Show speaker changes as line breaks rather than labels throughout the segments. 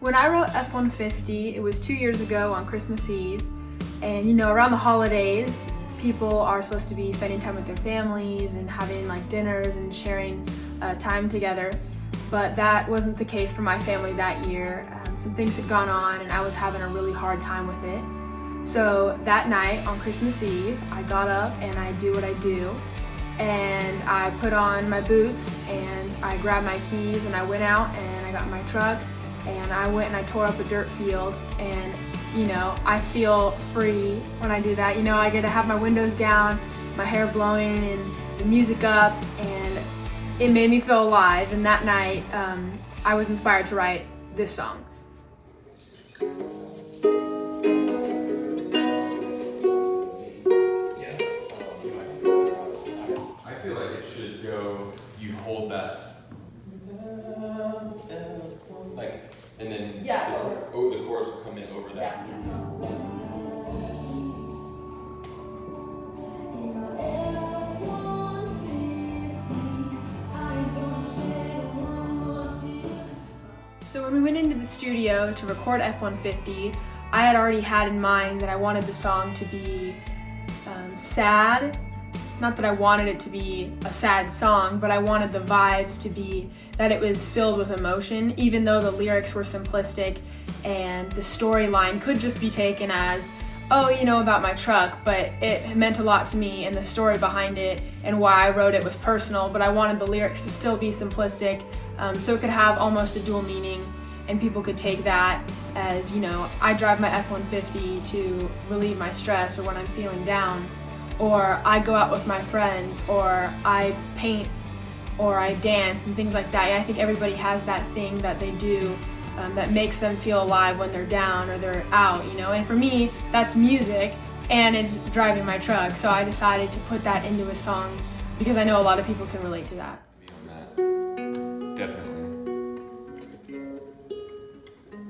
When I wrote F150, it was 2 years ago on Christmas Eve. And you know, around the holidays, people are supposed to be spending time with their families and having like dinners and sharing time together. But that wasn't the case for my family that year. Some things had gone on and I was having a really hard time with it. So that night on Christmas Eve, I got up and I do what I do. And I put on my boots and I grabbed my keys and I went out and I got my truck and I went and I tore up a dirt field. And you know, I feel free when I do that. You know, I get to have my windows down, my hair blowing and the music up, and it made me feel alive. And that night, I was inspired to write this song.
I feel like it should go, you hold that, like, and then the chorus will come in over that.
So when we went into the studio to record F150, I had already had in mind that I wanted the song to be sad. Not that I wanted it to be a sad song, but I wanted the vibes to be that it was filled with emotion, even though the lyrics were simplistic and the storyline could just be taken as, oh, you know, about my truck, but it meant a lot to me and the story behind it and why I wrote it was personal, but I wanted the lyrics to still be simplistic, so it could have almost a dual meaning and people could take that as, you know, I drive my F-150 to relieve my stress or when I'm feeling down, or I go out with my friends, or I paint, or I dance and things like that. I think everybody has that thing that they do that makes them feel alive when they're down or they're out, you know. And for me, that's music and it's driving my truck. So I decided to put that into a song because I know a lot of people can relate to that.
Definitely.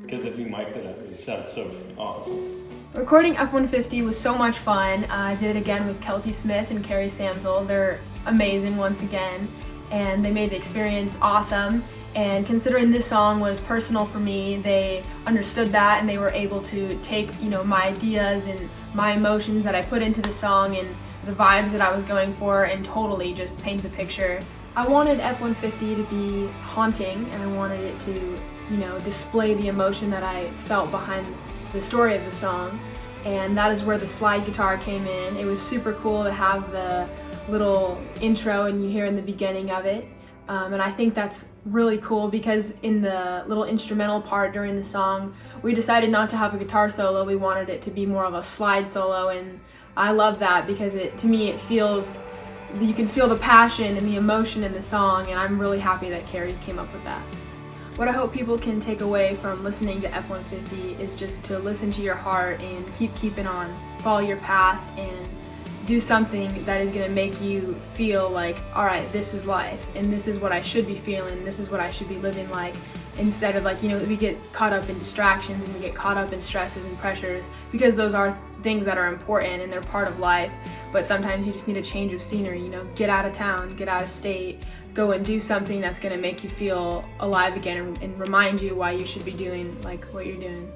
Because if we mic'd it up, it sounds so awesome.
Recording F150 was so much fun. I did it again with Kelsey Smith and Carrie Samsel. They're amazing once again, and they made the experience awesome. And considering this song was personal for me, they understood that and they were able to take, you know, my ideas and my emotions that I put into the song and the vibes that I was going for and totally just paint the picture. I wanted F150 to be haunting and I wanted it to, you know, display the emotion that I felt behind the story of the song, and that is where the slide guitar came in. It was super cool to have the little intro and you hear in the beginning of it, and I think that's really cool because in the little instrumental part during the song we decided not to have a guitar solo. We wanted it to be more of a slide solo, and I love that because to me it feels, you can feel the passion and the emotion in the song, and I'm really happy that Carrie came up with that. What I hope people can take away from listening to F150 is just to listen to your heart and keep keeping on, follow your path, and do something that is going to make you feel like, all right, this is life, and this is what I should be feeling, this is what I should be living like, instead of like, you know, we get caught up in distractions and we get caught up in stresses and pressures, because those are things that are important and they're part of life, but sometimes you just need a change of scenery, you know, get out of town, get out of state, go and do something that's going to make you feel alive again and remind you why you should be doing like what you're doing.